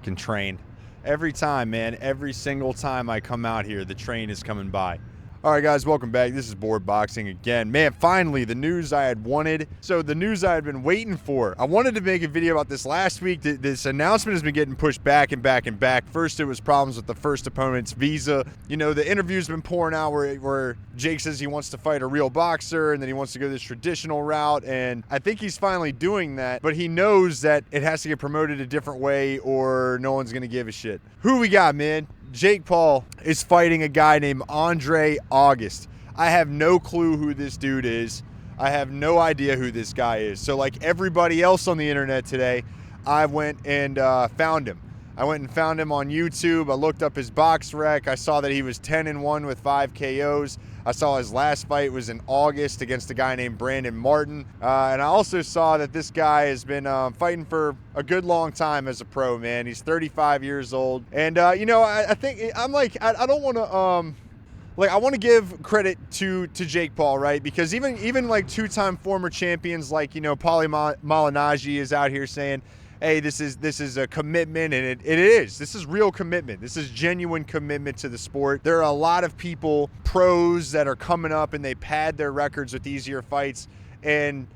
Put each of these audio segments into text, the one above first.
fucking train. Every time, man, every single time I come out here, the train is coming by. All right, guys, welcome back. This is Board Boxing again. Man, finally, the news I had wanted. So the news I had been waiting for. I wanted to make a video about this last week. This announcement has been getting pushed back and back and back. First, it was problems with the first opponent's visa. You know, the interview's been pouring out where Jake says he wants to fight a real boxer and then he wants to go this traditional route. And I think he's finally doing that, but he knows that it has to get promoted a different way or no one's going to give a shit. Who we got, man? Jake Paul is fighting a guy named Andre August. I have no clue who this dude is. I have no idea who this guy is. So like everybody else on the internet today, I went and found him. I went and found him on YouTube. I looked up his box rec. I saw that he was 10-1 with 5 KOs. I saw his last fight was in August against a guy named Brandon Martin. And I also saw that this guy has been fighting for a good long time as a pro, man. He's 35 years old. And, you know, I think I'm like, I don't want to... Like, I want to give credit to Jake Paul, right? Because even like two-time former champions like, you know, Paulie Malignaggi is out here saying, hey, this is a commitment, and it is. This is real commitment. This is genuine commitment to the sport. There are a lot of people, pros, that are coming up and they pad their records with easier fights, and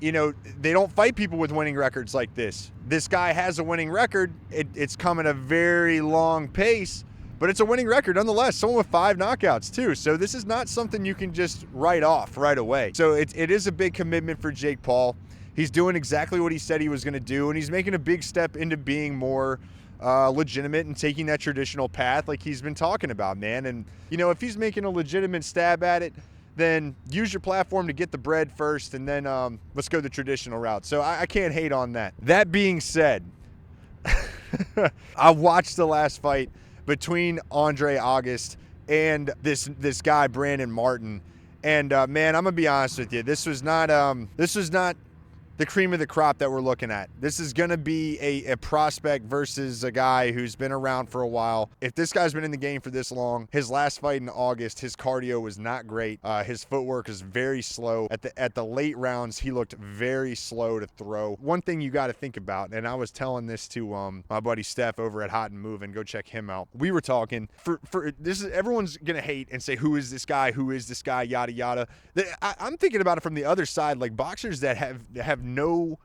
you know, they don't fight people with winning records like this. This guy has a winning record. It's come at a very long pace, but it's a winning record nonetheless. Someone with 5 knockouts too. So this is not something you can just write off right away. So it is a big commitment for Jake Paul. He's doing exactly what he said he was going to do, and he's making a big step into being more legitimate and taking that traditional path like he's been talking about, man. And, you know, if he's making a legitimate stab at it, then use your platform to get the bread first, and then let's go the traditional route. So I can't hate on that. That being said, I watched the last fight between Andre August and this guy, Brandon Martin. And, man, I'm going to be honest with you. This was not the cream of the crop that we're looking at. This is going to be a prospect versus a guy who's been around for a while. If this guy's been in the game for this long, his last fight in August, his cardio was not great. His footwork is very slow. At the late rounds, he looked very slow to throw. One thing you got to think about, and I was telling this to my buddy Steph over at Hot and Moving, go check him out. We were talking for this is everyone's gonna hate and say, who is this guy, yada yada. I'm thinking about it from the other side, like boxers that have no,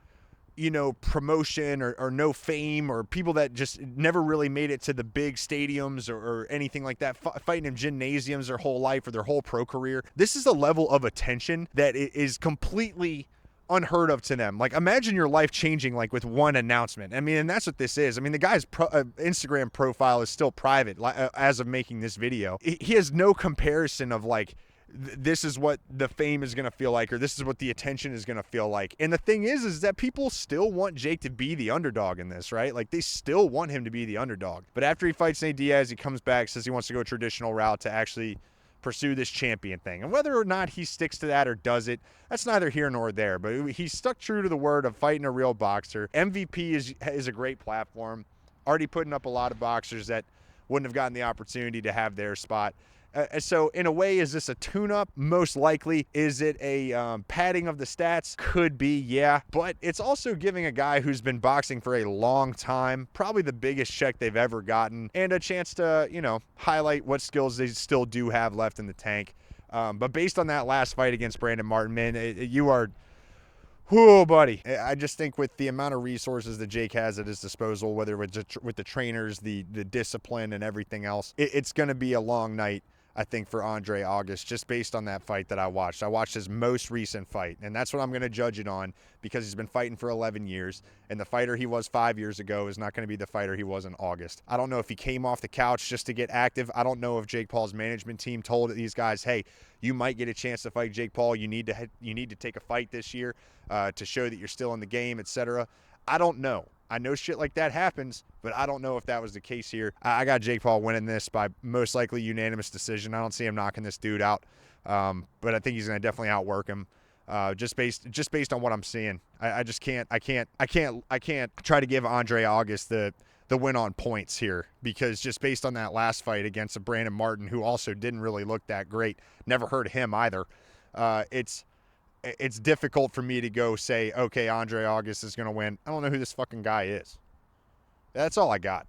you know, promotion or no fame, or people that just never really made it to the big stadiums or anything like that, fighting in gymnasiums their whole life or their whole pro career. This is a level of attention that is completely unheard of to them. Like, imagine your life changing like with one announcement. I mean, and that's what this is. I mean, the guy's Instagram profile is still private as of making this video. He has no comparison of like, this is what the fame is going to feel like, or this is what the attention is going to feel like. And the thing is that people still want Jake to be the underdog in this, right? Like, they still want him to be the underdog. But after he fights Nate Diaz, he comes back, says he wants to go a traditional route to actually pursue this champion thing. And whether or not he sticks to that or does it, that's neither here nor there. But he's stuck true to the word of fighting a real boxer. MVP is a great platform. Already putting up a lot of boxers that wouldn't have gotten the opportunity to have their spot. So in a way, is this a tune-up? Most likely. Is it a padding of the stats? Could be, yeah. But it's also giving a guy who's been boxing for a long time, probably the biggest check they've ever gotten, and a chance to, you know, highlight what skills they still do have left in the tank. But based on that last fight against Brandon Martin, man, you are... Whoa, buddy. I just think with the amount of resources that Jake has at his disposal, whether with the trainers, the discipline, and everything else, it's going to be a long night, I think, for Andre August, just based on that fight that I watched. I watched his most recent fight, and that's what I'm going to judge it on, because he's been fighting for 11 years, and the fighter he was 5 years ago is not going to be the fighter he was in August. I don't know if he came off the couch just to get active. I don't know if Jake Paul's management team told these guys, hey, you might get a chance to fight Jake Paul. You need to take a fight this year to show that you're still in the game, etc. I don't know. I know shit like that happens, but I don't know if that was the case here. I got Jake Paul winning this by most likely unanimous decision. I don't see him knocking this dude out, but I think he's going to definitely outwork him. Just based on what I'm seeing. I just can't try to give Andre August the win on points here, because just based on that last fight against a Brandon Martin, who also didn't really look that great, never heard of him either. It's difficult for me to go say, okay, Andre August is going to win. I don't know who this fucking guy is. That's all I got.